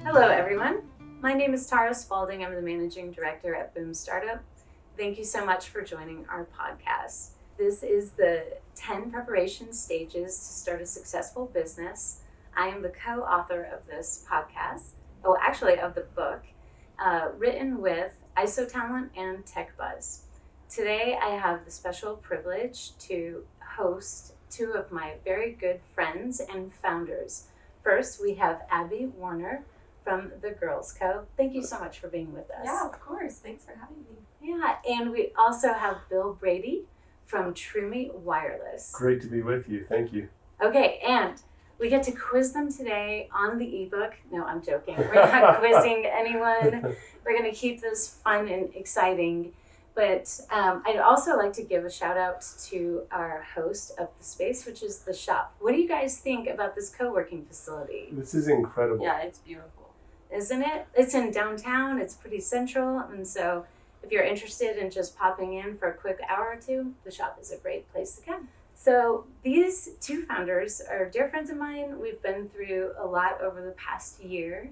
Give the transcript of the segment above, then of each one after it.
Hello everyone, my name is Taras Spalding. I'm the Managing Director at Boom Startup. Thank you so much for joining our podcast. This is the 10 preparation stages to start a successful business. I am the co-author of this podcast, of the book, written with ISO Talent and Tech Buzz. Today I have the special privilege to host two of my very good friends and founders. First, we have Abby Warner from the Girls Co. Thank you so much for being with us. Yeah, of course. Thanks for having me. Yeah, and we also have Bill Brady from Troomi Wireless. Great to be with you. Thank you. Okay, and we get to quiz them today on the ebook. No, I'm joking. We're not quizzing anyone. We're going to keep this fun and exciting. But I'd also like to give a shout out to our host of the space, which is The Shop. What do you guys think about this co-working facility? This is incredible. Yeah, it's beautiful. Isn't it? It's in downtown. It's pretty central. And so if you're interested in just popping in for a quick hour or two, The Shop is a great place to come. So these two founders are dear friends of mine. We've been through a lot over the past year,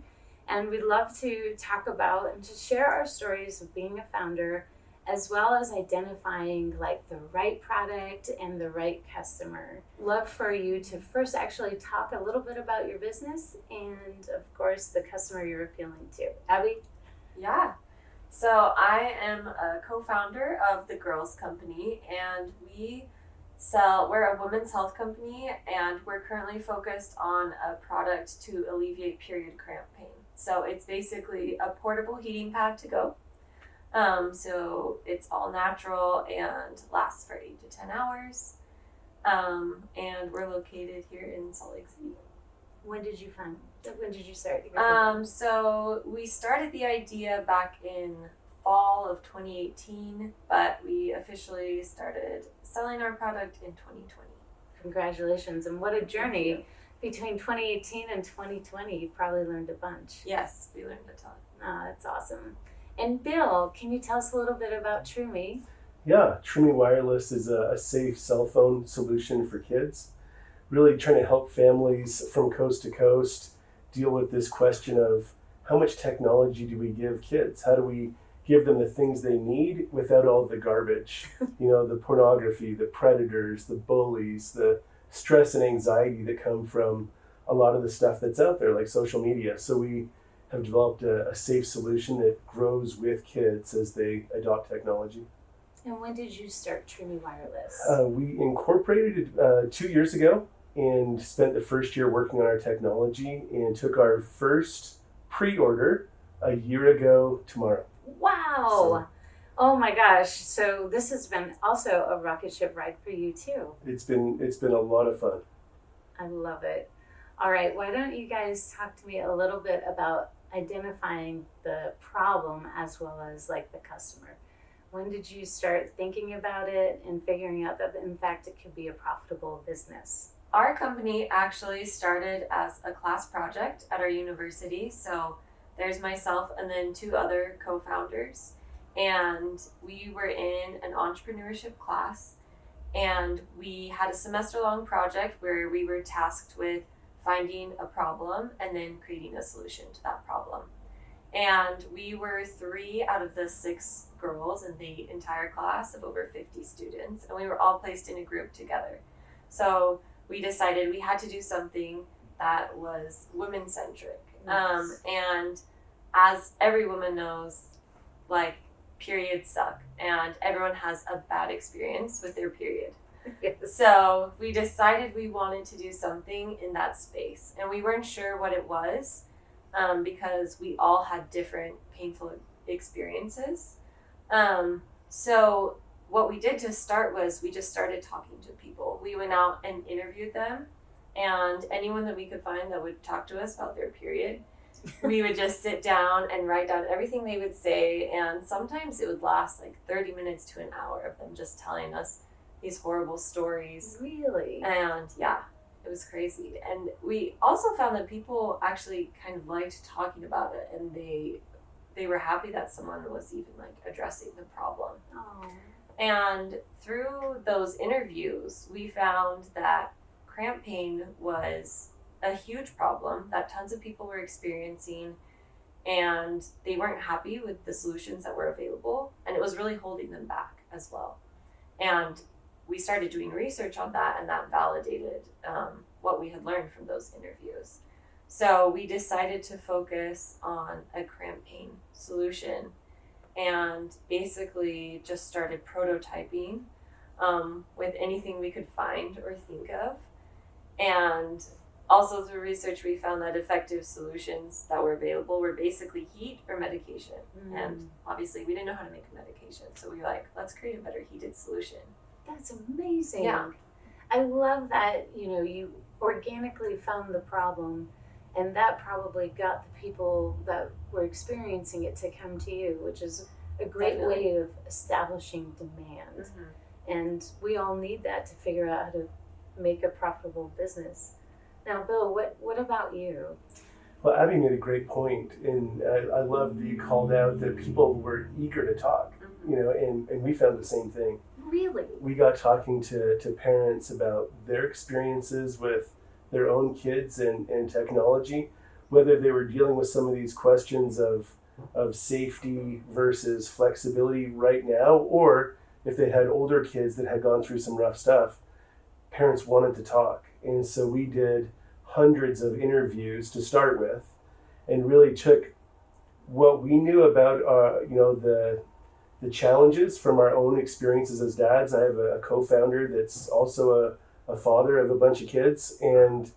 and we'd love to talk about and to share our stories of being a founder, as well as identifying like the right product and the right customer. Love for you to first actually talk a little bit about your business and of course the customer you're appealing to. Abby? Yeah. So I am a co-founder of the Girls Company, and we're a women's health company, and we're currently focused on a product to alleviate period cramp pain. So it's basically a portable heating pad to go. So it's all natural and lasts for 8 to 10 hours. And we're located here in Salt Lake City. When did you start? So we started the idea back in fall of 2018, but we officially started selling our product in 2020. Congratulations, and what a journey. Between 2018 and 2020, you probably learned a bunch. Yes, we learned a ton. Oh, that's awesome. And Bill, can you tell us a little bit about Troomi? Yeah, Troomi Wireless is a safe cell phone solution for kids. Really trying to help families from coast to coast deal with this question of how much technology do we give kids? How do we give them the things they need without all the garbage? The pornography, the predators, the bullies, the stress and anxiety that come from a lot of the stuff that's out there, like social media. So we have developed a safe solution that grows with kids as they adopt technology. And when did you start Troomi Wireless? We incorporated 2 years ago and spent the first year working on our technology and took our first pre-order a year ago tomorrow. Wow! Oh my gosh, so this has been also a rocket ship ride for you too. It's been a lot of fun. I love it. All right, why don't you guys talk to me a little bit about identifying the problem as well as like the customer. When did you start thinking about it and figuring out that in fact it could be a profitable business? Our company actually started as a class project at our university. So there's myself and then 2 other co-founders. And we were in an entrepreneurship class, and we had a semester-long project where we were tasked with finding a problem and then creating a solution to that problem. And we were 3 out of the 6 girls in the entire class of over 50 students, and we were all placed in a group together. So we decided we had to do something that was women-centric. Nice. And as every woman knows, like, periods suck, and everyone has a bad experience with their period. Yes. So we decided we wanted to do something in that space, and we weren't sure what it was because we all had different painful experiences. So what we did to start was we just started talking to people. We went out and interviewed them, and anyone that we could find that would talk to us about their period. we would just sit down and write down everything they would say, and sometimes it would last like 30 minutes to an hour of them just telling us these horrible stories. Really? And yeah, it was crazy. And we also found that people actually kind of liked talking about it, and they were happy that someone was even like addressing the problem. Oh. And through those interviews, we found that cramp pain was a huge problem that tons of people were experiencing, and they weren't happy with the solutions that were available, and it was really holding them back as well. And we started doing research on that, and that validated what we had learned from those interviews. So we decided to focus on a cramp pain solution, and basically just started prototyping with anything we could find or think of. And also through research, we found that effective solutions that were available were basically heat or medication. And obviously we didn't know how to make a medication. So we were like, let's create a better heated solution. That's amazing. Yeah. I love that, you organically found the problem, and that probably got the people that were experiencing it to come to you, which is a great way of establishing demand. Mm-hmm. And we all need that to figure out how to make a profitable business. Now, Bill, what about you? Well, Abby made a great point, and I love that you called out that people were eager to talk, and we found the same thing. Really? We got talking to parents about their experiences with their own kids and technology, whether they were dealing with some of these questions of safety versus flexibility right now, or if they had older kids that had gone through some rough stuff. Parents wanted to talk. And so we did hundreds of interviews to start with, and really took what we knew about the challenges from our own experiences as dads. I have a co-founder that's also a father of a bunch of kids, and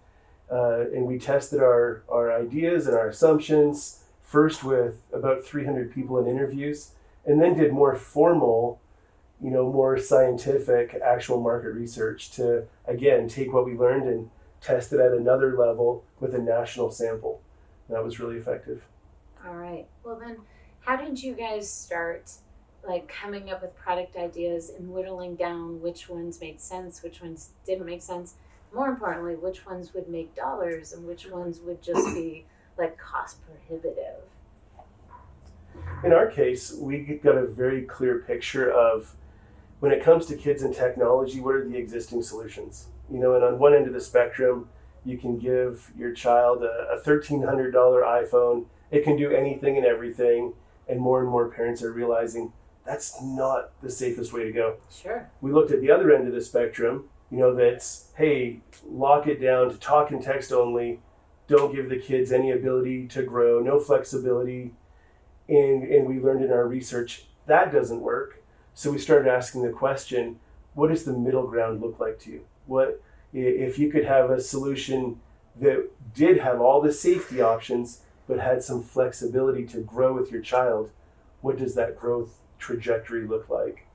we tested our ideas and our assumptions first with about 300 people in interviews, and then did more formal, more scientific actual market research to, again, take what we learned and test it at another level with a national sample. That was really effective. All right. Well, then, how did you guys start coming up with product ideas and whittling down which ones made sense, which ones didn't make sense? More importantly, which ones would make dollars and which ones would just be cost prohibitive? In our case, we got a very clear picture of, when it comes to kids and technology, what are the existing solutions? And on one end of the spectrum, you can give your child a $1,300 iPhone. It can do anything and everything. And more parents are realizing that's not the safest way to go. Sure. We looked at the other end of the spectrum, that's, hey, lock it down to talk and text only. Don't give the kids any ability to grow, no flexibility. And we learned in our research that doesn't work. So we started asking the question, what does the middle ground look like to you? What if you could have a solution that did have all the safety options but had some flexibility to grow with your child? What does that growth trajectory look like?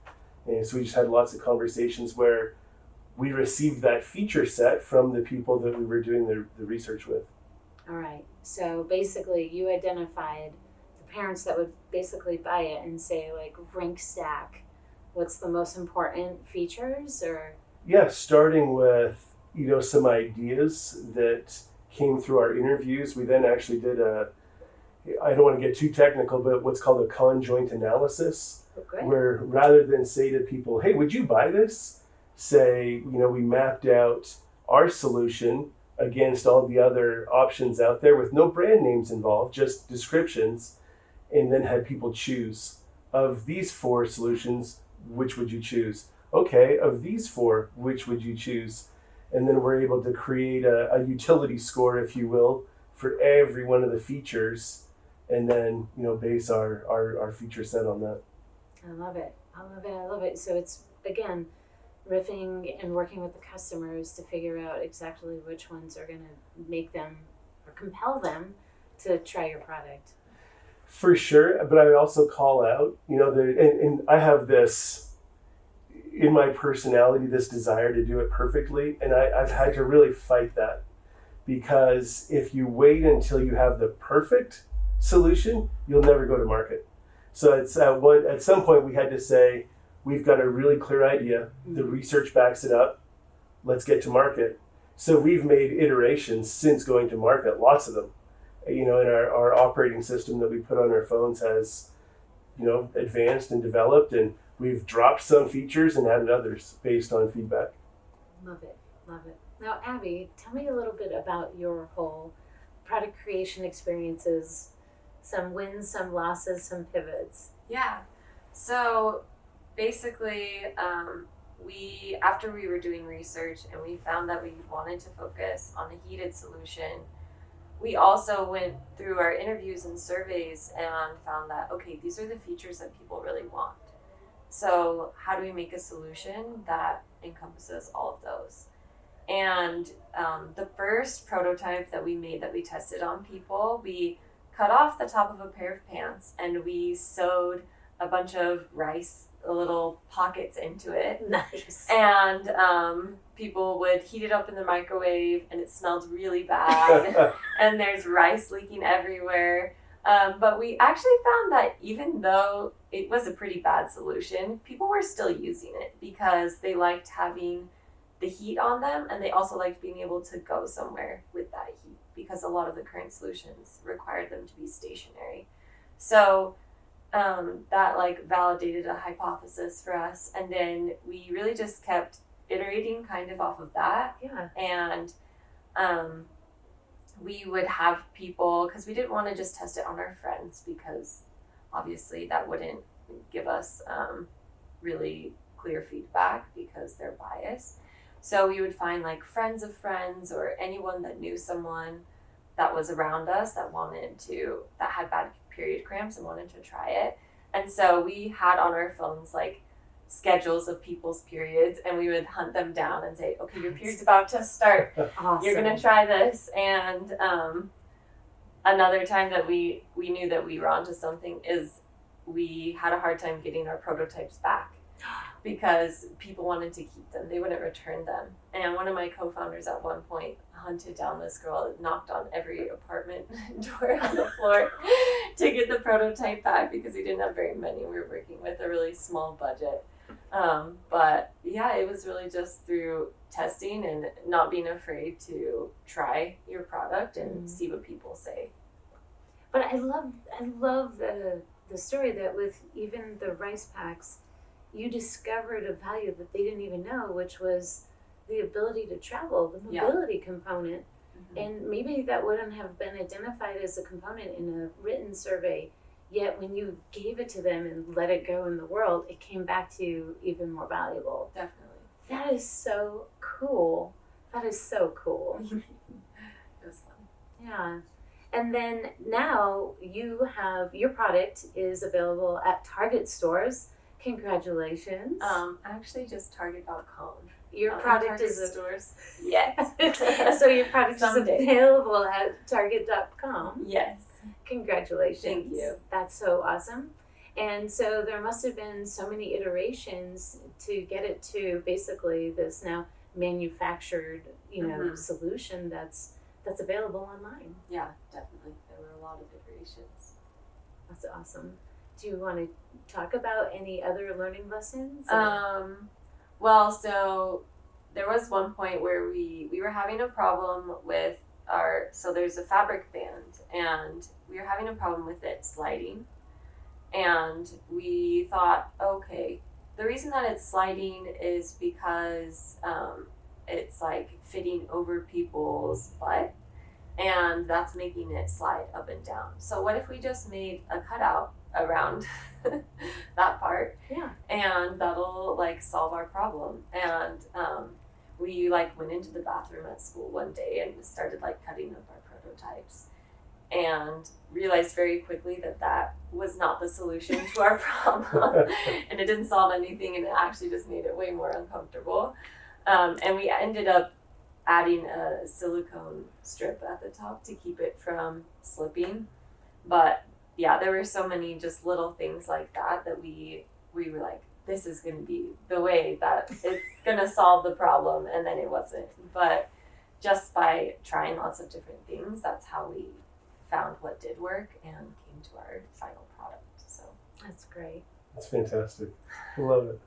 And so we just had lots of conversations where we received that feature set from the people that we were doing the research with. All right. So basically, you identified the parents that would basically buy it and say, rank stack, what's the most important features? Or yeah, starting with some ideas that came through our interviews. We then actually did I don't want to get too technical, but what's called a conjoint analysis, where rather than say to people, hey, would you buy this? Say, we mapped out our solution against all the other options out there with no brand names involved, just descriptions, and then had people choose, of these 4 solutions, which would you choose? Okay, of these 4, which would you choose? And then we're able to create a utility score, if you will, for every one of the features, and then base our feature set on that. I love it. So it's, again, riffing and working with the customers to figure out exactly which ones are going to make them or compel them to try your product. For sure, but I would also call out, and I have this in my personality, this desire to do it perfectly, and I've had to really fight that, because if you wait until you have the perfect solution, you'll never go to market. So it's at some point we had to say, we've got a really clear idea. The research backs it up. Let's get to market. So we've made iterations since going to market, lots of them. And our operating system that we put on our phones has, advanced and developed, and we've dropped some features and added others based on feedback. Love it. Now, Abby, tell me a little bit about your whole product creation experiences. Some wins, some losses, some pivots. Yeah. So basically, after we were doing research and we found that we wanted to focus on a heated solution, we also went through our interviews and surveys and found that, okay, these are the features that people really want. So how do we make a solution that encompasses all of those? And the first prototype that we made, that we tested on people, we cut off the top of a pair of pants and we sewed a bunch of rice little pockets into it. Nice. And people would heat it up in the microwave and it smelled really bad and there's rice leaking everywhere. But we actually found that even though it was a pretty bad solution, people were still using it because they liked having the heat on them, and they also liked being able to go somewhere with that heat because a lot of the current solutions required them to be stationary. So that validated a hypothesis for us, and then we really just kept iterating kind of off of that. Yeah. And we would have people, because we didn't want to just test it on our friends because obviously that wouldn't give us really clear feedback because they're biased. So we would find friends of friends or anyone that knew someone that was around us that had bad period cramps and wanted to try it. And so we had on our phones schedules of people's periods, and we would hunt them down and say, okay, your period's about to start. Awesome. You're going to try this. And another time that we knew that we were onto something is we had a hard time getting our prototypes back because people wanted to keep them. They wouldn't return them. And one of my co-founders at one point hunted down this girl that knocked on every apartment door on the floor to get the prototype back because we didn't have very many. We were working with a really small budget. But yeah, it was really just through testing and not being afraid to try your product and see what people say. But I love the story that with even the rice packs, you discovered a value that they didn't even know, which was the ability to travel, the mobility component. Mm-hmm. And maybe that wouldn't have been identified as a component in a written survey, yet when you gave it to them and let it go in the world, it came back to you even more valuable. Definitely. That is so cool. It was fun. Yeah. And then now you have, your product is available at Target stores. Congratulations. Actually just Target.com. Your product Target is stores. Yes. So your product Someday. is available at Target.com. Yes. Congratulations. Thank you. That's so awesome. And so there must have been so many iterations to get it to basically this now manufactured, solution that's available online. Yeah, definitely. There were a lot of iterations. That's awesome. Do you want to talk about any other learning lessons? Well, so there was one point where we were having a problem with so there's a fabric band, and we were having a problem with it sliding. And we thought, okay, the reason that it's sliding is because it's fitting over people's butt, and that's making it slide up and down. So what if we just made a cutout around that part? Yeah. And that'll solve our problem. And we went into the bathroom at school one day and started cutting up our prototypes, and realized very quickly that was not the solution to our problem. And it didn't solve anything, and it actually just made it way more uncomfortable. And we ended up adding a silicone strip at the top to keep it from slipping. But yeah, there were so many just little things like that we were like, this is going to be the way that it's going to solve the problem. And then it wasn't. But just by trying lots of different things, that's how we found what did work and came to our final product. So That's great. That's fantastic. I love it.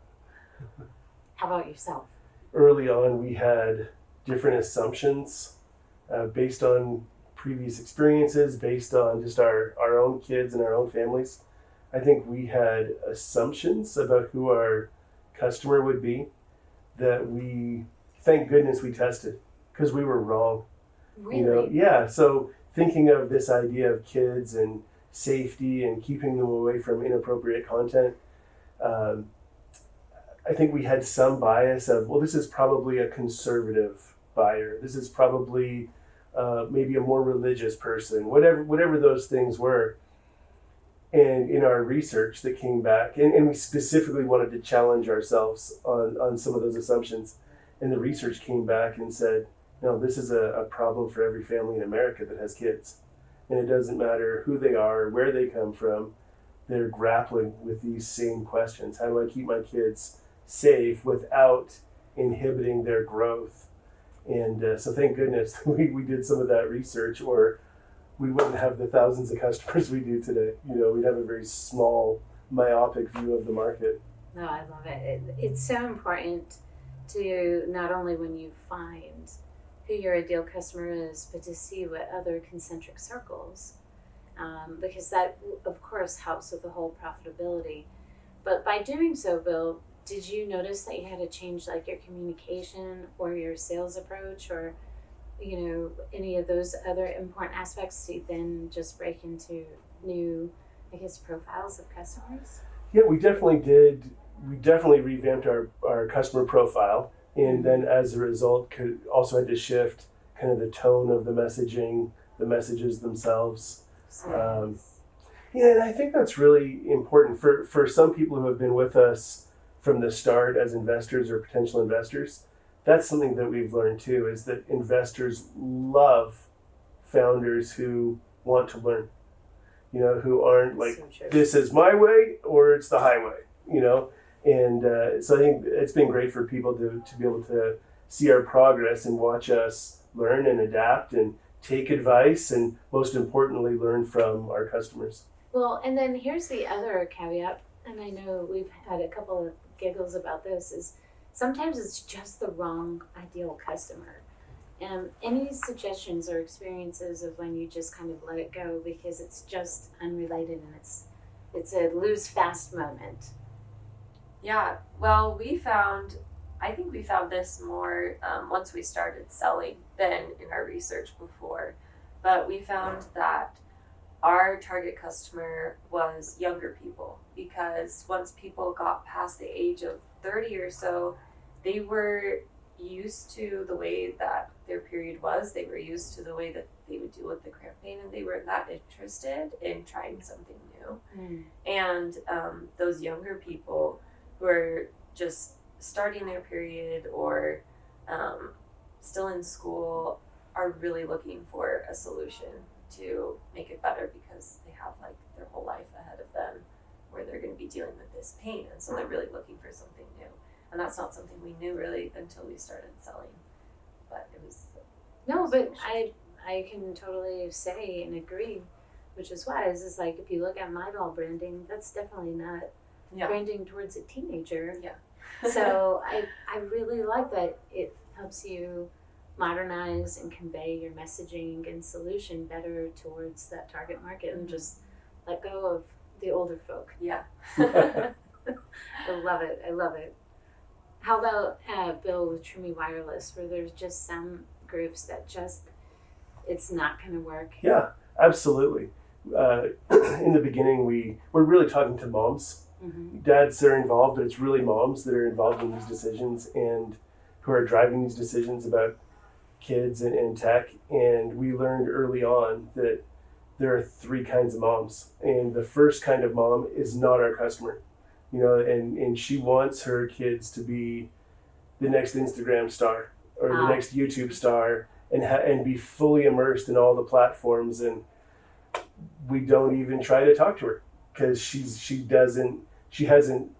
How about yourself? Early on, we had different assumptions based on previous experiences, based on just our own kids and our own families. I think we had assumptions about who our customer would be that we, thank goodness we tested, because we were wrong. Really? Yeah, so thinking of this idea of kids and safety and keeping them away from inappropriate content, I think we had some bias of, well, this is probably a conservative buyer. This is probably maybe a more religious person, whatever those things were. And in our research that came back, and we specifically wanted to challenge ourselves on some of those assumptions, and the research came back and said, no, this is a problem for every family in America that has kids. And it doesn't matter who they are, where they come from, they're grappling with these same questions. How do I keep my kids safe without inhibiting their growth? And so thank goodness we did some of that research, or we wouldn't have the thousands of customers we do today. We'd have a very small, myopic view of the market. No, I love it. It's so important to not only when you find who your ideal customer is, but to see what other concentric circles, because that, of course, helps with the whole profitability. But by doing so, Bill, did you notice that you had to change like your communication or your sales approach, or any of those other important aspects to then just break into new, I guess, profiles of customers? Yeah, we definitely did. We definitely revamped our customer profile, and then as a result also had to shift kind of the tone of the messaging, the messages themselves. And I think that's really important for some people who have been with us from the start as investors or potential investors. That's something that we've learned too, is that investors love founders who want to learn, who aren't like, So this is my way or it's the highway, And so I think it's been great for people to be able to see our progress and watch us learn and adapt and take advice, and most importantly, learn from our customers. Well, and then here's the other caveat, and I know we've had a couple of giggles about this, is sometimes it's just the wrong ideal customer. Any suggestions or experiences of when you just kind of let it go because it's just unrelated and it's a lose fast moment? yeah, well, I think we found this more once we started selling than in our research before. But we found that our target customer was younger people, because once people got past the age of 30 or so, they were used to the way that their period was. They were used to the way that they would deal with the cramp pain, and they weren't that interested in trying something new. And those younger people who are just starting their period or still in school are really looking for a solution to make it better, because they have like their whole life ahead of them where they're going to be dealing with this pain, and so they're really looking for something new. And that's not something we knew really until we started selling. But it was No, but I can totally say and agree, which is wise, is like if you look at my doll branding, that's definitely not branding towards a teenager. Yeah. So I really like that it helps you modernize and convey your messaging and solution better towards that target market, and just let go of the older folk. Yeah. I love it. How about Bill with Troomi Wireless, where there's just some groups that just it's not going to work? Yeah, absolutely. In the beginning, we're really talking to moms. Mm-hmm. Dads are involved, but it's really moms that are involved in these decisions and who are driving these decisions about kids and tech. And we learned early on that there are three kinds of moms. And the first kind of mom is not our customer, and she wants her kids to be the next Instagram star or the next YouTube star and be fully immersed in all the platforms. And we don't even try to talk to her because she hasn't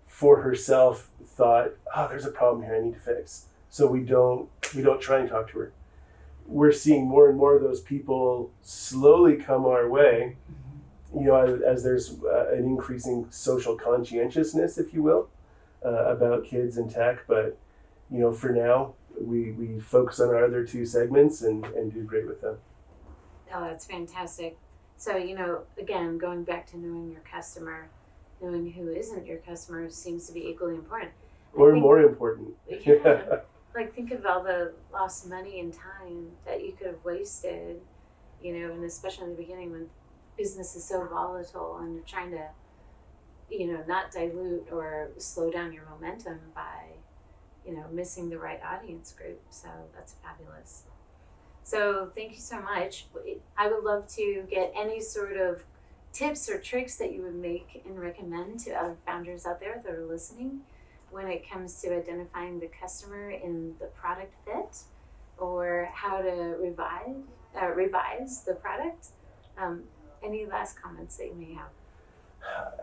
for herself thought, oh, there's a problem here I need to fix. so we don't try and talk to her. We're seeing more and more of those people slowly come our way, as there's an increasing social conscientiousness, if you will, about kids and tech. But, for now, we focus on our other two segments and do great with them. Oh, that's fantastic. So, again, going back to knowing your customer, knowing who isn't your customer seems to be equally important. Or more important. Yeah. Like, think of all the lost money and time that you could have wasted, and especially in the beginning when business is so volatile and you're trying to, not dilute or slow down your momentum by, missing the right audience group. So that's fabulous. So thank you so much. I would love to get any sort of tips or tricks that you would make and recommend to other founders out there that are listening when it comes to identifying the customer in the product fit, or how to revise the product. Any last comments that you may have?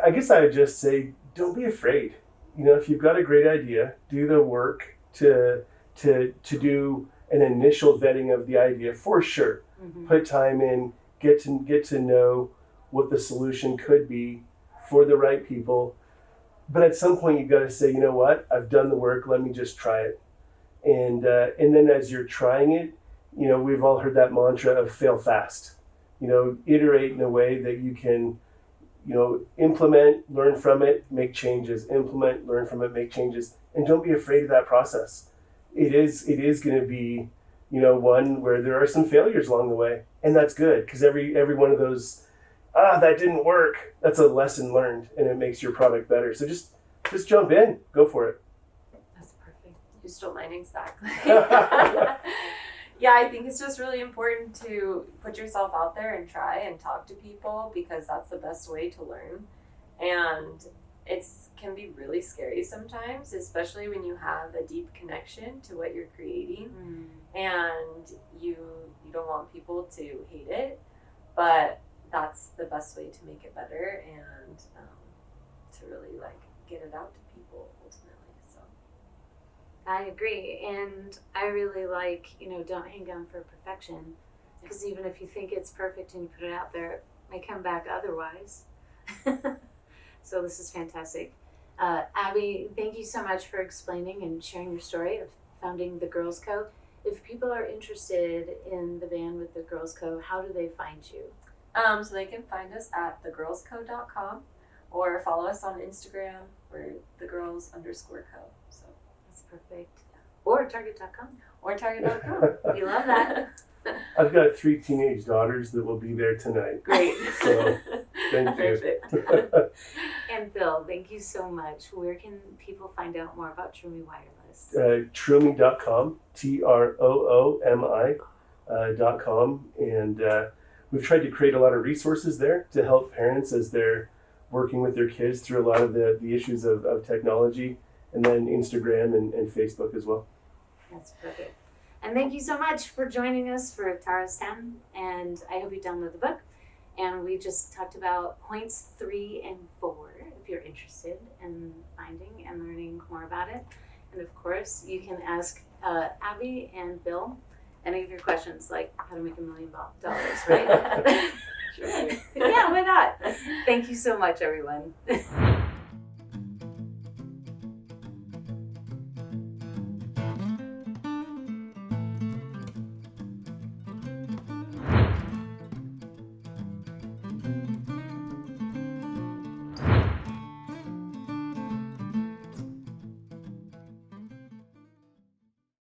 I guess I would just say, don't be afraid. If you've got a great idea, do the work to do an initial vetting of the idea for sure. Mm-hmm. Put time in, get to know what the solution could be for the right people. But at some point, you've got to say, you know what? I've done the work. Let me just try it. And then as you're trying it, we've all heard that mantra of fail fast. Iterate in a way that you can, implement, learn from it, make changes. Implement, learn from it, make changes. And don't be afraid of that process. It is going to be, one where there are some failures along the way. And that's good, because every one of those, that didn't work, that's a lesson learned, and it makes your product better. So just jump in, go for it. That's perfect. You stole mine exactly. Yeah, I think it's just really important to put yourself out there and try and talk to people, because that's the best way to learn. And it can be really scary sometimes, especially when you have a deep connection to what you're creating. And you don't want people to hate it, but that's the best way to make it better and to really get it out to people ultimately. So I agree, and I really like, don't hang on for perfection, because even if you think it's perfect and you put it out there, it may come back otherwise. So this is fantastic. Abby, thank you so much for explaining and sharing your story of founding the Girls Co. If people are interested in the band with the Girls Co., how do they find you? So they can find us at thegirlsco.com or follow us on Instagram. We're thegirls_co. So that's perfect. Or Target.com. Or Target.com. We love that. I've got 3 teenage daughters that will be there tonight. Great. So thank you. Perfect. And Bill, thank you so much. Where can people find out more about Troomi Wireless? Troomi.com, TROOMI.com. And we've tried to create a lot of resources there to help parents as they're working with their kids through a lot of the issues of technology, and then Instagram and Facebook as well. That's perfect. And thank you so much for joining us for Taras10. And I hope you download the book. And we just talked about points 3 and 4 if you're interested in finding and learning more about it. And of course, you can ask Abby and Bill any of your questions, like how to make $1 million, right? Sure. Yeah, why not? Thank you so much, everyone.